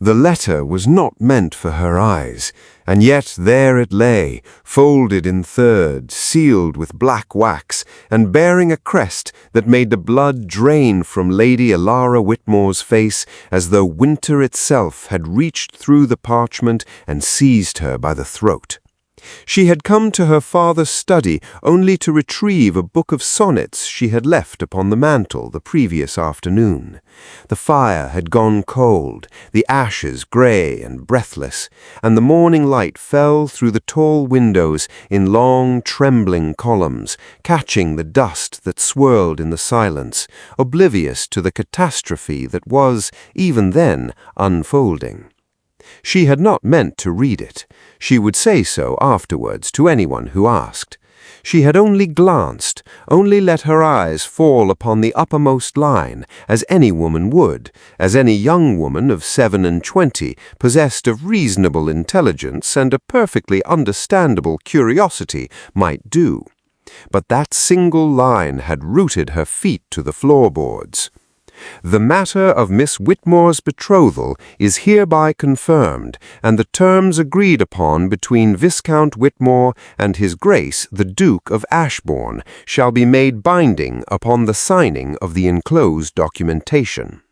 The letter was not meant for her eyes, and yet there it lay, folded in thirds, sealed with black wax, and bearing a crest that made the blood drain from Lady Elara Whitmore's face as though winter itself had reached through the parchment and seized her by the throat. She had come to her father's study only to retrieve a book of sonnets she had left upon the mantel the previous afternoon. The fire had gone cold, the ashes grey and breathless, and the morning light fell through the tall windows in long, trembling columns, catching the dust that swirled in the silence, oblivious to the catastrophe that was, even then, unfolding. She had not meant to read it. She would say so afterwards to anyone who asked. She had only glanced, only let her eyes fall upon the uppermost line, as any woman would, as any young woman of 27, possessed of reasonable intelligence and a perfectly understandable curiosity, might do. But that single line had rooted her feet to the floorboards. The matter of Miss Whitmore's betrothal is hereby confirmed, and the terms agreed upon between Viscount Whitmore and His Grace the Duke of Ashbourne shall be made binding upon the signing of the enclosed documentation.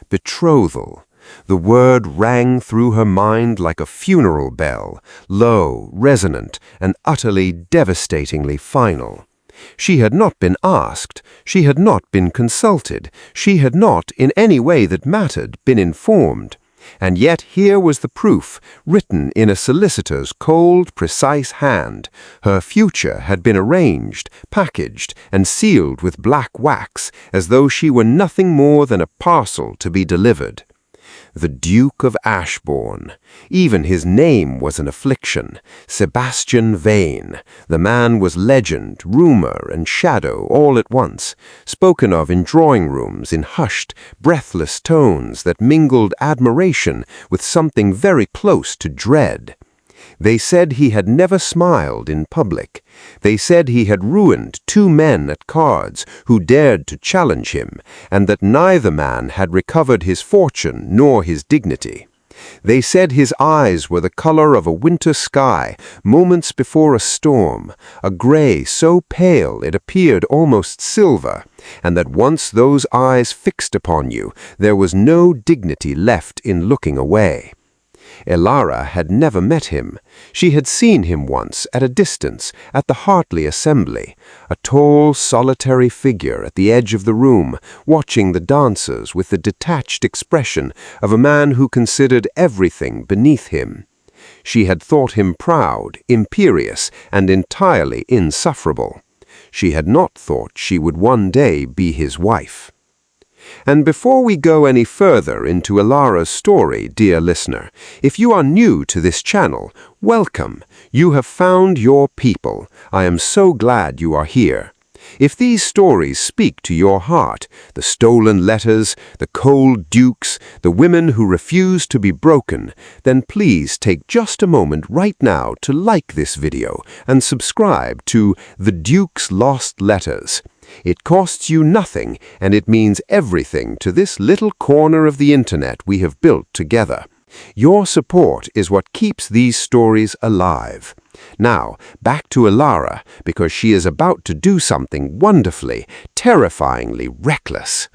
Betrothal. The word rang through her mind like a funeral bell, low, resonant, and utterly devastatingly final. She had not been asked, she had not been consulted, she had not, in any way that mattered, been informed. And yet here was the proof, written in a solicitor's cold, precise hand. Her future had been arranged, packaged, and sealed with black wax, as though she were nothing more than a parcel to be delivered. The Duke of Ashbourne. Even his name was an affliction. Sebastian Vane. The man was legend, rumor, and shadow all at once, spoken of in drawing-rooms in hushed, breathless tones that mingled admiration with something very close to dread. They said he had never smiled in public. They said he had ruined 2 men at cards who dared to challenge him, and that neither man had recovered his fortune nor his dignity. They said his eyes were the color of a winter sky moments before a storm, a gray so pale it appeared almost silver, and that once those eyes fixed upon you, there was no dignity left in looking away. Elara had never met him. She had seen him once, at a distance, at the Hartley Assembly, a tall, solitary figure at the edge of the room, watching the dancers with the detached expression of a man who considered everything beneath him. She had thought him proud, imperious, and entirely insufferable. She had not thought she would one day be his wife. And before we go any further into Elara's story, dear listener, if you are new to this channel, welcome. You have found your people. I am so glad you are here. If these stories speak to your heart, the stolen letters, the cold dukes, the women who refuse to be broken, then please take just a moment right now to like this video and subscribe to The Duke's Lost Letters. It costs you nothing, and it means everything to this little corner of the internet we have built together. Your support is what keeps these stories alive. Now, back to Elara, because she is about to do something wonderfully, terrifyingly reckless.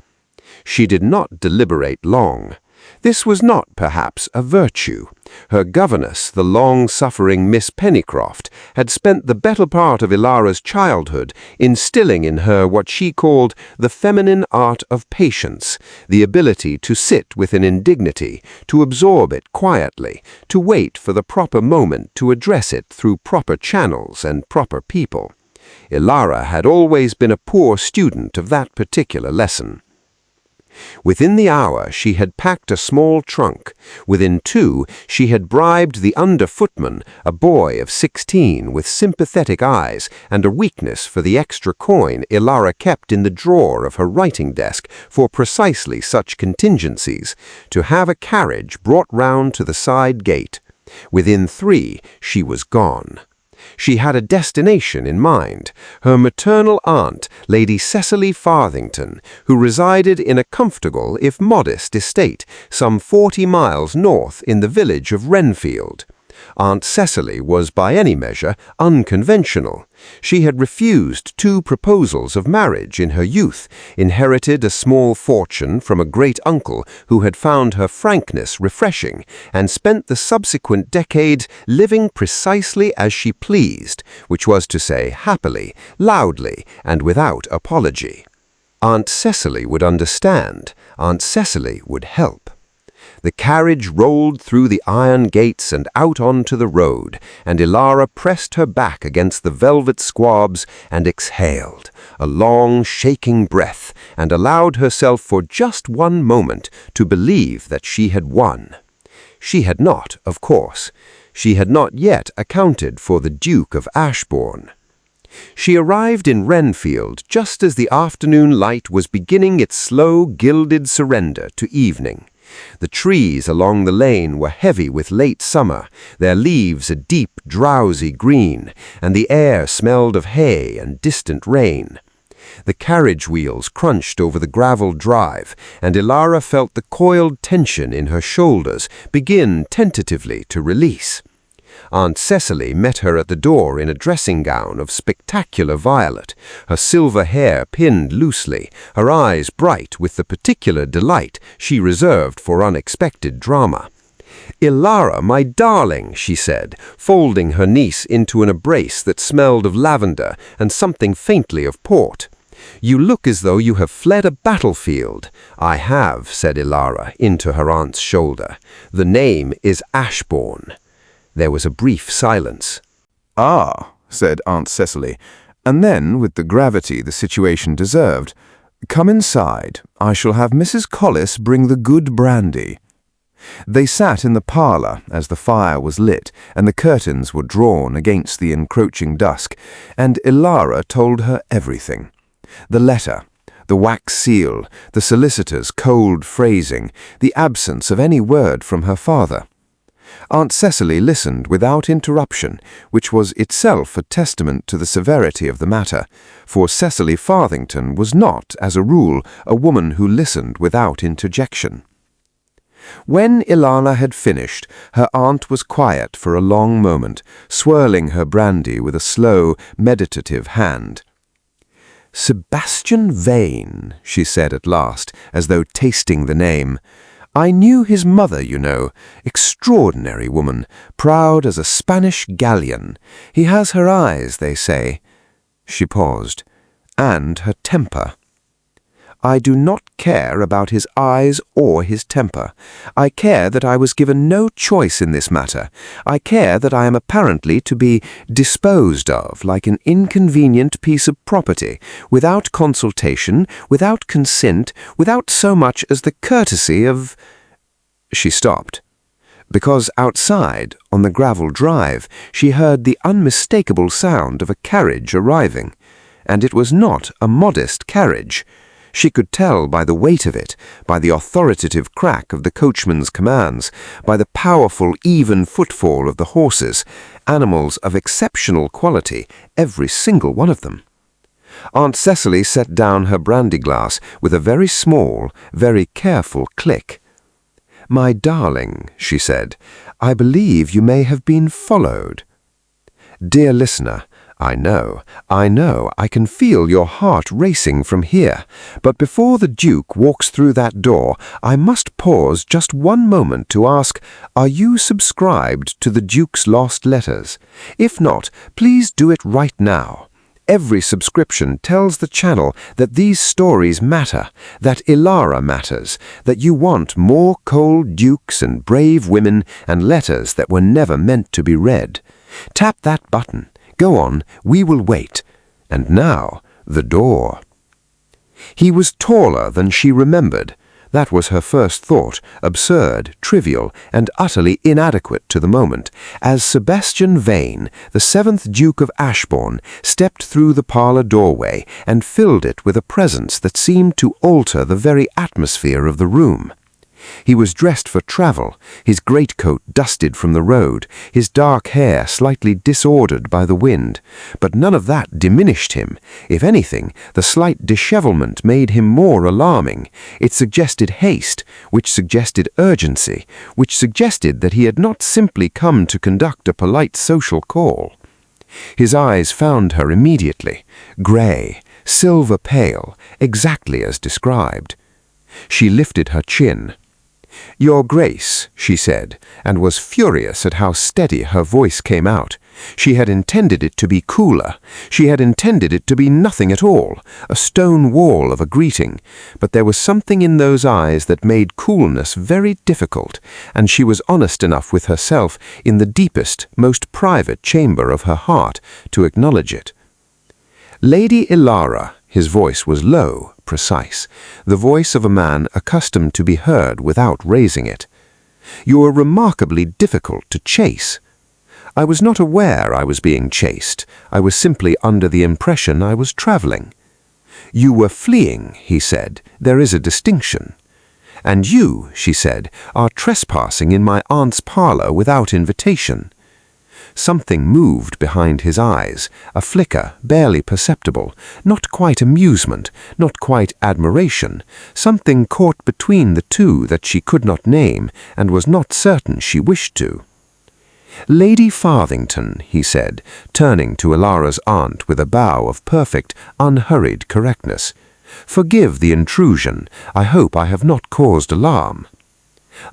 She did not deliberate long. This was not, perhaps, a virtue. Her governess, the long-suffering Miss Pennycroft, had spent the better part of Elara's childhood instilling in her what she called the feminine art of patience, the ability to sit with an indignity, to absorb it quietly, to wait for the proper moment to address it through proper channels and proper people. Elara had always been a poor student of that particular lesson. Within the hour she had packed a small trunk. Within 2 she had bribed the under-footman, a boy of 16 with sympathetic eyes and a weakness for the extra coin Elara kept in the drawer of her writing desk for precisely such contingencies, to have a carriage brought round to the side gate. Within 3 she was gone. She had a destination in mind, her maternal aunt, Lady Cecily Farthington, who resided in a comfortable, if modest, estate some 40 miles north in the village of Renfield. Aunt Cecily was by any measure unconventional. She had refused 2 proposals of marriage in her youth, inherited a small fortune from a great-uncle who had found her frankness refreshing, and spent the subsequent decade living precisely as she pleased, which was to say happily, loudly, and without apology. Aunt Cecily would understand. Aunt Cecily would help. The carriage rolled through the iron gates and out onto the road, and Elara pressed her back against the velvet squabs and exhaled, a long, shaking breath, and allowed herself for just one moment to believe that she had won. She had not, of course. She had not yet accounted for the Duke of Ashbourne. She arrived in Renfield just as the afternoon light was beginning its slow, gilded surrender to evening. The trees along the lane were heavy with late summer, their leaves a deep, drowsy green, and the air smelled of hay and distant rain. The carriage wheels crunched over the gravel drive, and Elara felt the coiled tension in her shoulders begin tentatively to release. Aunt Cecily met her at the door in a dressing gown of spectacular violet, her silver hair pinned loosely, her eyes bright with the particular delight she reserved for unexpected drama. "Elara, my darling," she said, folding her niece into an embrace that smelled of lavender and something faintly of port. "You look as though you have fled a battlefield." "I have," said Elara into her aunt's shoulder. "The name is Ashbourne." There was a brief silence. "Ah," said Aunt Cecily, and then, with the gravity the situation deserved, "Come inside. I shall have Mrs. Collis bring the good brandy." They sat in the parlour as the fire was lit and the curtains were drawn against the encroaching dusk, and Elara told her everything. The letter, the wax seal, the solicitor's cold phrasing, the absence of any word from her father. Aunt Cecily listened without interruption, which was itself a testament to the severity of the matter, for Cecily Farthington was not, as a rule, a woman who listened without interjection. When Elara had finished, her aunt was quiet for a long moment, swirling her brandy with a slow, meditative hand. "Sebastian Vane," she said at last, as though tasting the name. "I knew his mother, you know. Extraordinary woman, proud as a Spanish galleon. He has her eyes, they say." She paused. "And her temper." "I do not care about his eyes or his temper. I care that I was given no choice in this matter. I care that I am apparently to be disposed of like an inconvenient piece of property, without consultation, without consent, without so much as the courtesy of—" She stopped, because outside, on the gravel drive, she heard the unmistakable sound of a carriage arriving, and it was not a modest carriage. She could tell by the weight of it, by the authoritative crack of the coachman's commands, by the powerful, even footfall of the horses, animals of exceptional quality, every single one of them. Aunt Cecily set down her brandy glass with a very small, very careful click. "My darling," she said, "I believe you may have been followed." Dear listener, I know, I can feel your heart racing from here, but before the Duke walks through that door, I must pause just one moment to ask, are you subscribed to the Duke's lost letters? If not, please do it right now. Every subscription tells the channel that these stories matter, that Elara matters, that you want more cold dukes and brave women and letters that were never meant to be read. Tap that button. Go on, we will wait. And now, the door. He was taller than she remembered. That was her first thought, absurd, trivial, and utterly inadequate to the moment, as Sebastian Vane, the 7th Duke of Ashbourne, stepped through the parlour doorway and filled it with a presence that seemed to alter the very atmosphere of the room. He was dressed for travel, his greatcoat dusted from the road, his dark hair slightly disordered by the wind. But none of that diminished him. If anything, the slight dishevelment made him more alarming. It suggested haste, which suggested urgency, which suggested that he had not simply come to conduct a polite social call. His eyes found her immediately, grey, silver pale, exactly as described. She lifted her chin. "Your Grace," she said, and was furious at how steady her voice came out. She had intended it to be cooler. She had intended it to be nothing at all, a stone wall of a greeting. But there was something in those eyes that made coolness very difficult, and she was honest enough with herself in the deepest, most private chamber of her heart to acknowledge it. "Lady Elara," his voice was low, precise, the voice of a man accustomed to be heard without raising it. "You are remarkably difficult to chase." "I was not aware I was being chased. I was simply under the impression I was traveling." "You were fleeing," he said. "There is a distinction." "And you," she said, "are trespassing in my aunt's parlor without invitation." Something moved behind his eyes, a flicker, barely perceptible, not quite amusement, not quite admiration, something caught between the two that she could not name and was not certain she wished to. "Lady Farthington," he said, turning to Elara's aunt with a bow of perfect, unhurried correctness. "Forgive the intrusion. I hope I have not caused alarm."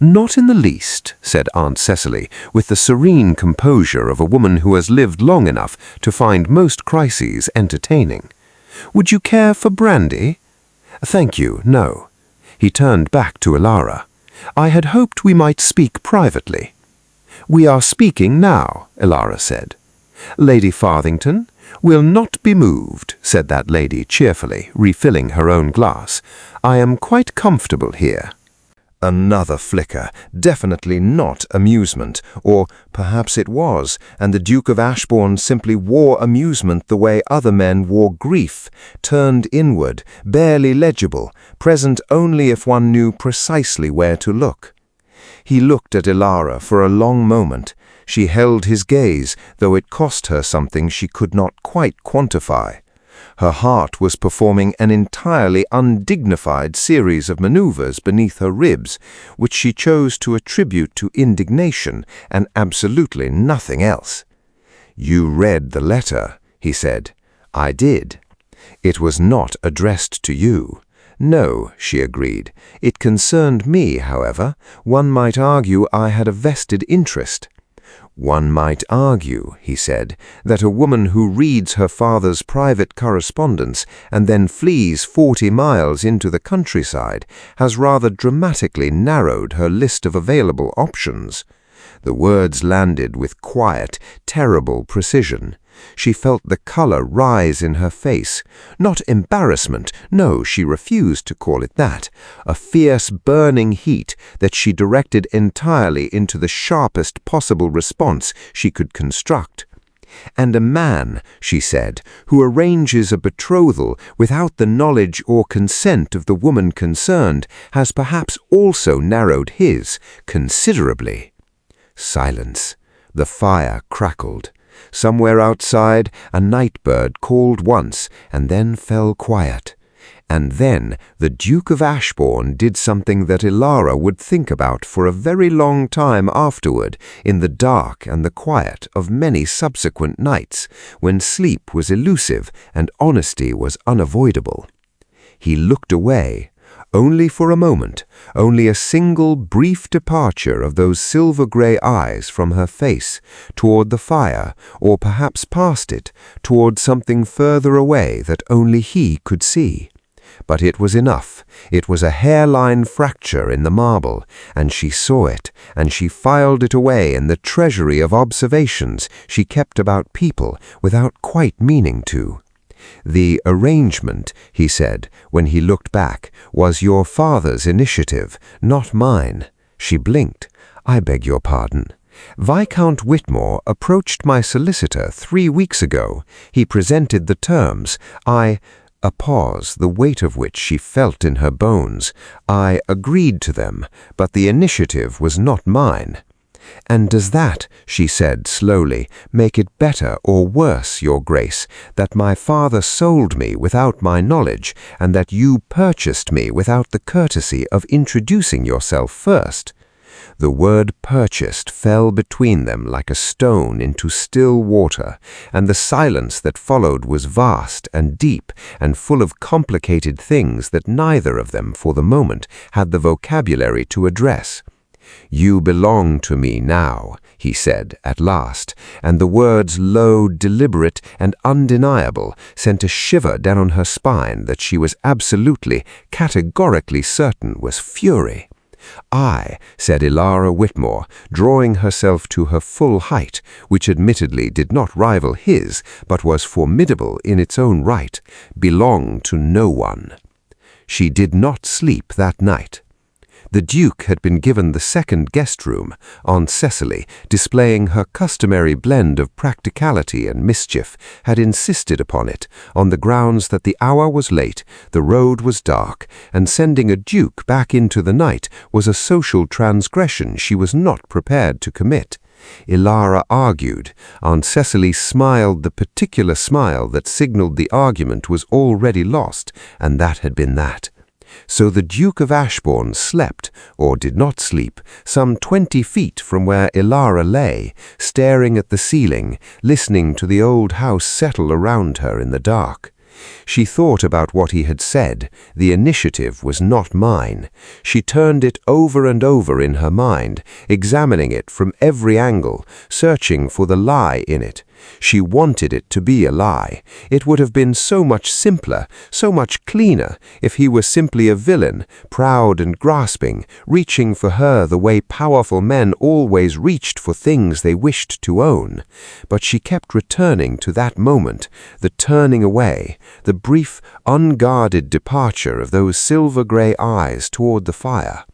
"Not in the least," said Aunt Cecily, with the serene composure of a woman who has lived long enough to find most crises entertaining. "Would you care for brandy?" "Thank you, no." He turned back to Elara. "I had hoped we might speak privately." "We are speaking now," Elara said. "Lady Farthington will not be moved," said that lady cheerfully, refilling her own glass. "I am quite comfortable here." Another flicker, definitely not amusement, or perhaps it was, and the Duke of Ashbourne simply wore amusement the way other men wore grief, turned inward, barely legible, present only if one knew precisely where to look. He looked at Elara for a long moment. She held his gaze, though it cost her something she could not quite quantify. Her heart was performing an entirely undignified series of maneuvers beneath her ribs, which she chose to attribute to indignation and absolutely nothing else. "You read the letter," he said. "I did." "It was not addressed to you." "No," she agreed. "It concerned me, however. One might argue I had a vested interest." "One might argue," he said, "that a woman who reads her father's private correspondence and then flees 40 miles into the countryside has rather dramatically narrowed her list of available options." The words landed with quiet, terrible precision. She felt the color rise in her face. Not embarrassment, no, she refused to call it that. A fierce, burning heat that she directed entirely into the sharpest possible response she could construct. "And a man," she said, "who arranges a betrothal without the knowledge or consent of the woman concerned has perhaps also narrowed his considerably." Silence. The fire crackled. Somewhere outside, a night-bird called once and then fell quiet. And then the Duke of Ashbourne did something that Elara would think about for a very long time afterward, in the dark and the quiet of many subsequent nights, when sleep was elusive and honesty was unavoidable. He looked away. Only for a moment, only a single brief departure of those silver-grey eyes from her face, toward the fire, or perhaps past it, toward something further away that only he could see. But it was enough. It was a hairline fracture in the marble, and she saw it, and she filed it away in the treasury of observations she kept about people without quite meaning to. "The arrangement," he said, when he looked back, "was your father's initiative, not mine." She blinked. "I beg your pardon." "Viscount Whitmore approached my solicitor 3 weeks ago. He presented the terms. A pause, the weight of which she felt in her bones. I agreed to them, but the initiative was not mine. "And does that," she said slowly, "make it better or worse, Your Grace, that my father sold me without my knowledge, and that you purchased me without the courtesy of introducing yourself first?" The word purchased fell between them like a stone into still water, and the silence that followed was vast and deep and full of complicated things that neither of them for the moment had the vocabulary to address. "You belong to me now," he said at last, and the words, low, deliberate, and undeniable, sent a shiver down her spine that she was absolutely, categorically certain was fury. "I," said Elara Whitmore, drawing herself to her full height, which admittedly did not rival his, but was formidable in its own right, "belong to no one." She did not sleep that night. The Duke had been given the second guest room, Aunt Cecily, displaying her customary blend of practicality and mischief, had insisted upon it, on the grounds that the hour was late, the road was dark, and sending a duke back into the night was a social transgression she was not prepared to commit. Elara argued. Aunt Cecily smiled the particular smile that signaled the argument was already lost, and that had been that. So the Duke of Ashbourne slept, or did not sleep, some 20 feet from where Elara lay, staring at the ceiling, listening to the old house settle around her in the dark. She thought about what he had said. The initiative was not mine. She turned it over and over in her mind, examining it from every angle, searching for the lie in it. She wanted it to be a lie. It would have been so much simpler, so much cleaner, if he were simply a villain, proud and grasping, reaching for her the way powerful men always reached for things they wished to own. But she kept returning to that moment, the turning away, the brief, unguarded departure of those silver-grey eyes toward the fire.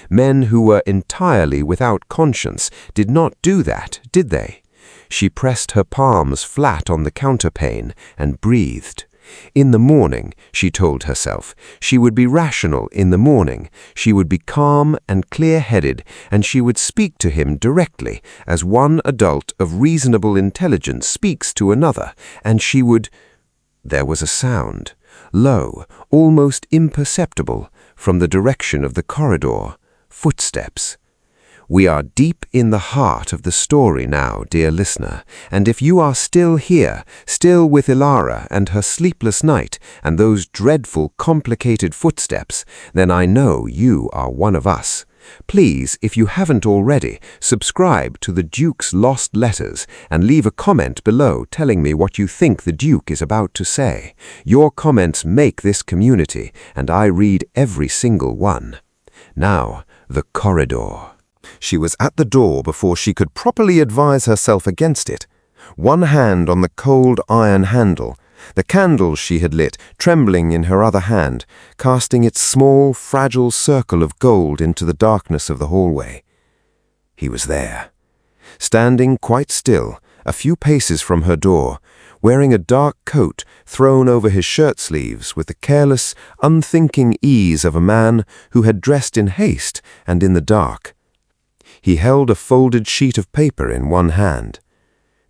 Men who were entirely without conscience did not do that, did they? She pressed her palms flat on the counterpane and breathed. In the morning, she told herself, she would be rational in the morning, she would be calm and clear-headed, and she would speak to him directly, as one adult of reasonable intelligence speaks to another, and she would— There was a sound, low, almost imperceptible, from the direction of the corridor. Footsteps. We are deep in the heart of the story now, dear listener, and if you are still here, still with Elara and her sleepless night and those dreadful, complicated footsteps, then I know you are one of us. Please, if you haven't already, subscribe to the Duke's Lost Letters and leave a comment below telling me what you think the Duke is about to say. Your comments make this community, and I read every single one. Now, the corridor. She was at the door before she could properly advise herself against it. One hand on the cold iron handle, the candle she had lit trembling in her other hand, casting its small, fragile circle of gold into the darkness of the hallway. He was there, standing quite still, a few paces from her door, wearing a dark coat thrown over his shirt sleeves with the careless, unthinking ease of a man who had dressed in haste and in the dark. He held a folded sheet of paper in one hand.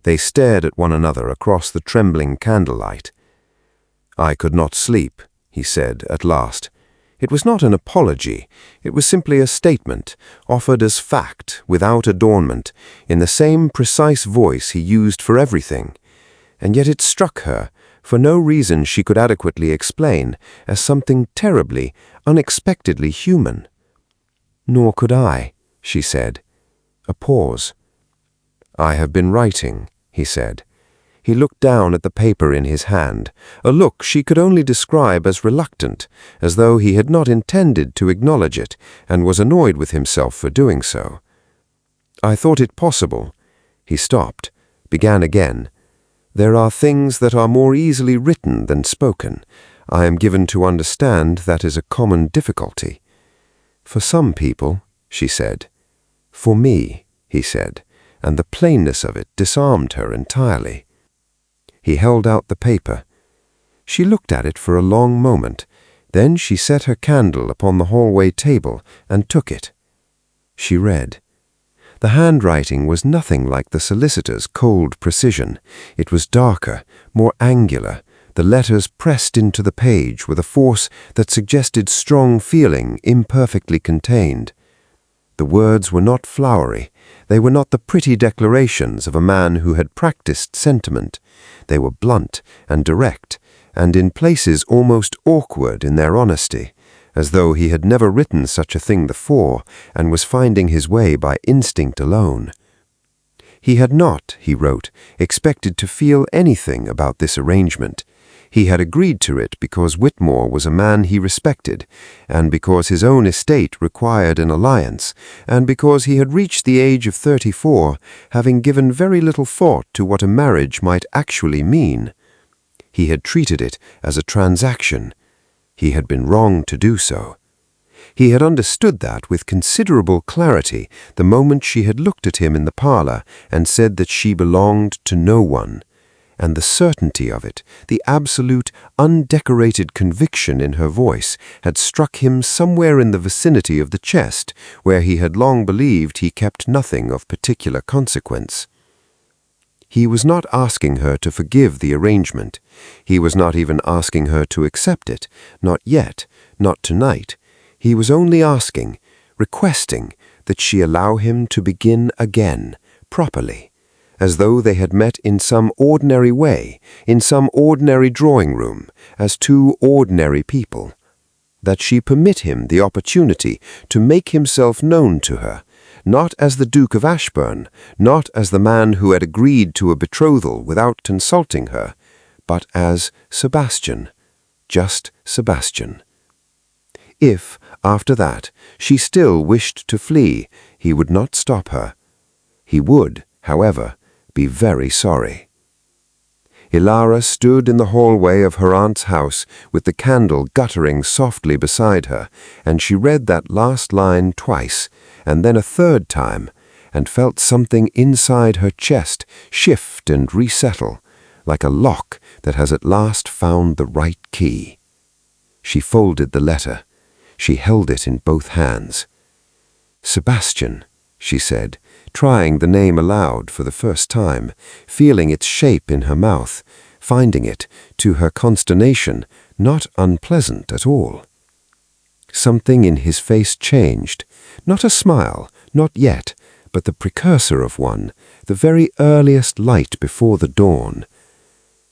They stared at one another across the trembling candlelight. "I could not sleep," he said at last. It was not an apology. It was simply a statement, offered as fact, without adornment, in the same precise voice he used for everything. And yet it struck her, for no reason she could adequately explain, as something terribly, unexpectedly human. "Nor could I," she said. A pause. "I have been writing," he said. He looked down at the paper in his hand, a look she could only describe as reluctant, as though he had not intended to acknowledge it, and was annoyed with himself for doing so. "I thought it possible." He stopped, began again. "There are things that are more easily written than spoken. I am given to understand that is a common difficulty." "For some people," she said. "For me," he said, and the plainness of it disarmed her entirely. He held out the paper. She looked at it for a long moment. Then she set her candle upon the hallway table and took it. She read. The handwriting was nothing like the solicitor's cold precision. It was darker, more angular, the letters pressed into the page with a force that suggested strong feeling imperfectly contained. The words were not flowery. They were not the pretty declarations of a man who had practiced sentiment. They were blunt and direct, and in places almost awkward in their honesty, as though he had never written such a thing before and was finding his way by instinct alone. He had not, he wrote, expected to feel anything about this arrangement. He had agreed to it because Whitmore was a man he respected, and because his own estate required an alliance, and because he had reached the age of 34, having given very little thought to what a marriage might actually mean. He had treated it as a transaction. He had been wrong to do so. He had understood that with considerable clarity the moment she had looked at him in the parlor and said that she belonged to no one. And the certainty of it, the absolute, undecorated conviction in her voice, had struck him somewhere in the vicinity of the chest, where he had long believed he kept nothing of particular consequence. He was not asking her to forgive the arrangement. He was not even asking her to accept it, not yet, not tonight. He was only asking, requesting, that she allow him to begin again, properly, as though they had met in some ordinary way, in some ordinary drawing-room, as two ordinary people. That she permit him the opportunity to make himself known to her, not as the Duke of Ashbourne, not as the man who had agreed to a betrothal without consulting her, but as Sebastian, just Sebastian. If, after that, she still wished to flee, he would not stop her. He would, however, be very sorry. Elara stood in the hallway of her aunt's house with the candle guttering softly beside her, and she read that last line twice, and then a third time, and felt something inside her chest shift and resettle, like a lock that has at last found the right key. She folded the letter. She held it in both hands. "Sebastian," she said, trying the name aloud for the first time, feeling its shape in her mouth, finding it, to her consternation, not unpleasant at all. Something in his face changed, not a smile, not yet, but the precursor of one, the very earliest light before the dawn.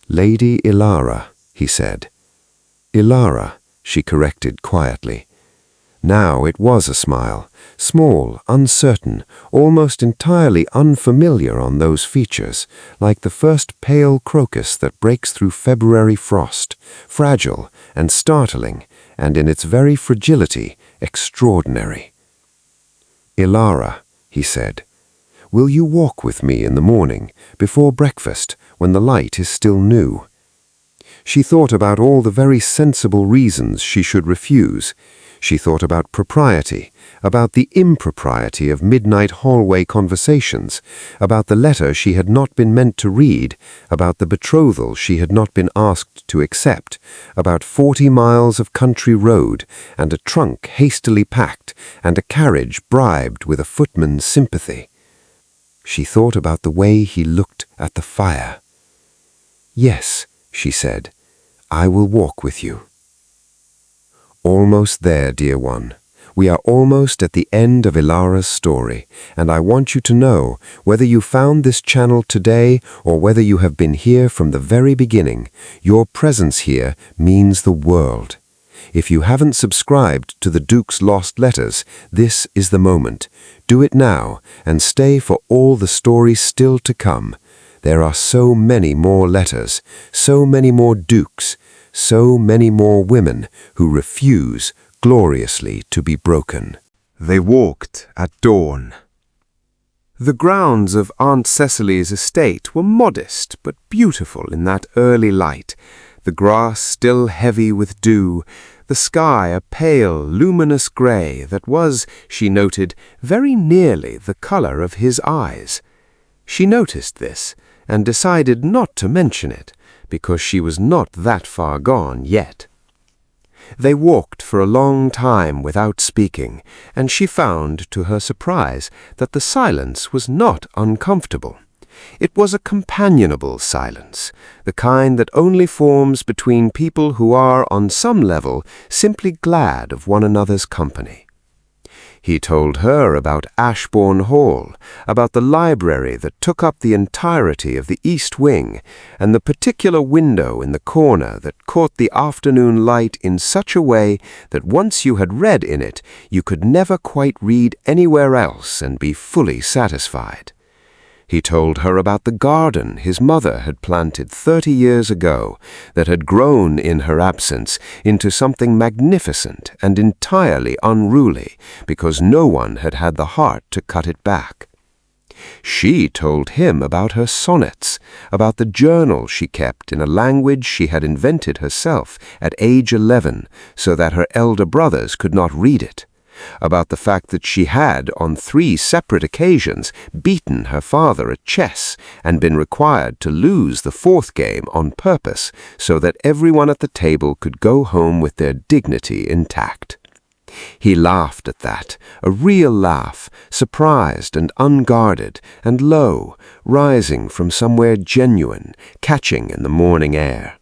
"Lady Elara," he said. "Elara," she corrected quietly. Now it was a smile, small, uncertain, almost entirely unfamiliar on those features, like the first pale crocus that breaks through February frost, fragile and startling, and in its very fragility, extraordinary. "Elara," he said, "will you walk with me in the morning, before breakfast, when the light is still new?" She thought about all the very sensible reasons she should refuse. She thought about propriety, about the impropriety of midnight hallway conversations, about the letter she had not been meant to read, about the betrothal she had not been asked to accept, about 40 miles of country road, and a trunk hastily packed, and a carriage bribed with a footman's sympathy. She thought about the way he looked at the fire. "Yes," she said, "I will walk with you." Almost there, dear one. We are almost at the end of Elara's story, and I want you to know, whether you found this channel today or whether you have been here from the very beginning, your presence here means the world. If you haven't subscribed to the Duke's Lost Letters, this is the moment. Do it now, and stay for all the stories still to come. There are so many more letters, so many more dukes, so many more women who refuse gloriously to be broken. They walked at dawn. The grounds of Aunt Cecily's estate were modest but beautiful in that early light, the grass still heavy with dew, the sky a pale, luminous grey that was, she noted, very nearly the colour of his eyes. She noticed this, and decided not to mention it, because she was not that far gone yet. They walked for a long time without speaking, and she found, to her surprise, that the silence was not uncomfortable. It was a companionable silence, the kind that only forms between people who are, on some level, simply glad of one another's company. He told her about Ashbourne Hall, about the library that took up the entirety of the east wing, and the particular window in the corner that caught the afternoon light in such a way that once you had read in it, you could never quite read anywhere else and be fully satisfied. He told her about the garden his mother had planted 30 years ago that had grown in her absence into something magnificent and entirely unruly because no one had had the heart to cut it back. She told him about her sonnets, about the journal she kept in a language she had invented herself at age 11 so that her elder brothers could not read it, about the fact that she had, on 3 separate occasions, beaten her father at chess and been required to lose the 4th game on purpose so that everyone at the table could go home with their dignity intact. He laughed at that, a real laugh, surprised and unguarded and low, rising from somewhere genuine, catching in the morning air.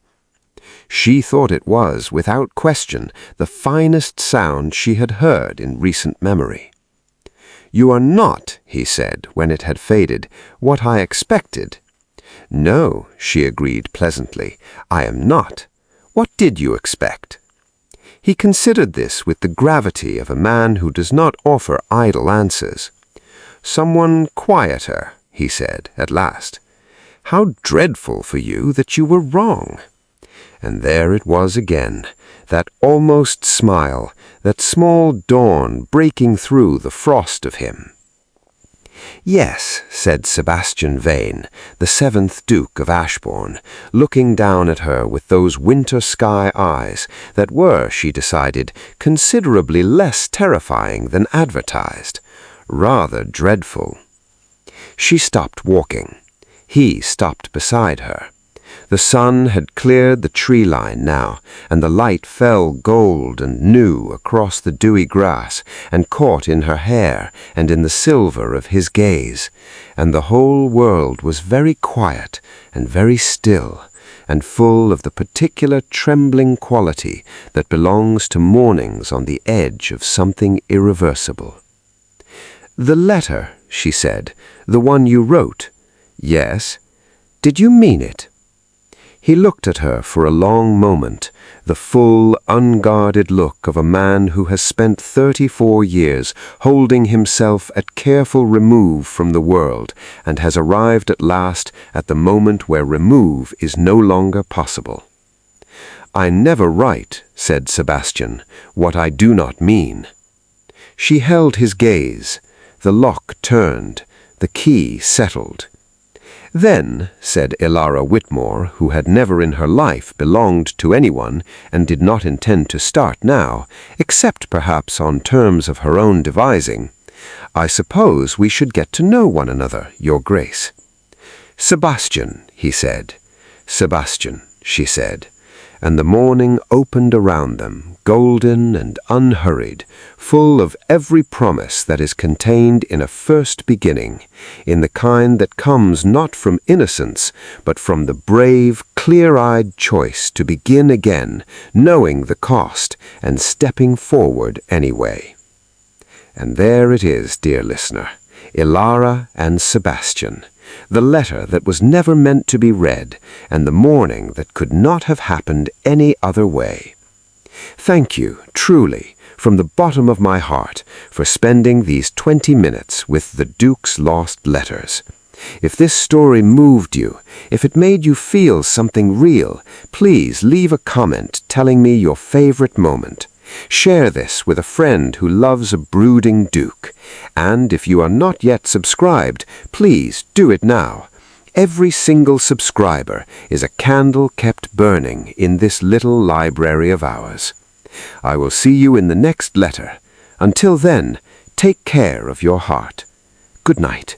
She thought it was, without question, the finest sound she had heard in recent memory. "You are not," he said, when it had faded, "what I expected." "No," she agreed pleasantly, "I am not. What did you expect?" He considered this with the gravity of a man who does not offer idle answers. "Someone quieter," he said at last. "How dreadful for you that you were wrong." And there it was again, that almost smile, that small dawn breaking through the frost of him. "Yes," said Sebastian Vane, the 7th Duke of Ashbourne, looking down at her with those winter sky eyes that were, she decided, considerably less terrifying than advertised. Rather dreadful. She stopped walking. He stopped beside her. The sun had cleared the tree line now, and the light fell gold and new across the dewy grass and caught in her hair and in the silver of his gaze, and the whole world was very quiet and very still and full of the particular trembling quality that belongs to mornings on the edge of something irreversible. "The letter," she said, "the one you wrote." "Yes." "Did you mean it?" He looked at her for a long moment, the full, unguarded look of a man who has spent 34 years holding himself at careful remove from the world and has arrived at last at the moment where remove is no longer possible. "I never write," said Sebastian, "what I do not mean." She held his gaze. The lock turned. The key settled. "Then," said Elara Whitmore, who had never in her life belonged to anyone and did not intend to start now, except perhaps on terms of her own devising, "I suppose we should get to know one another, Your Grace." "Sebastian," he said. "Sebastian," she said, and the morning opened around them, golden and unhurried, full of every promise that is contained in a first beginning, in the kind that comes not from innocence, but from the brave, clear-eyed choice to begin again, knowing the cost, and stepping forward anyway. And there it is, dear listener, Elara and Sebastian, the letter that was never meant to be read, and the morning that could not have happened any other way. Thank you, truly, from the bottom of my heart, for spending these 20 minutes with the Duke's lost letters. If this story moved you, if it made you feel something real, please leave a comment telling me your favorite moment. Share this with a friend who loves a brooding Duke. And if you are not yet subscribed, please do it now. Every single subscriber is a candle kept burning in this little library of ours. I will see you in the next letter. Until then, take care of your heart. Good night.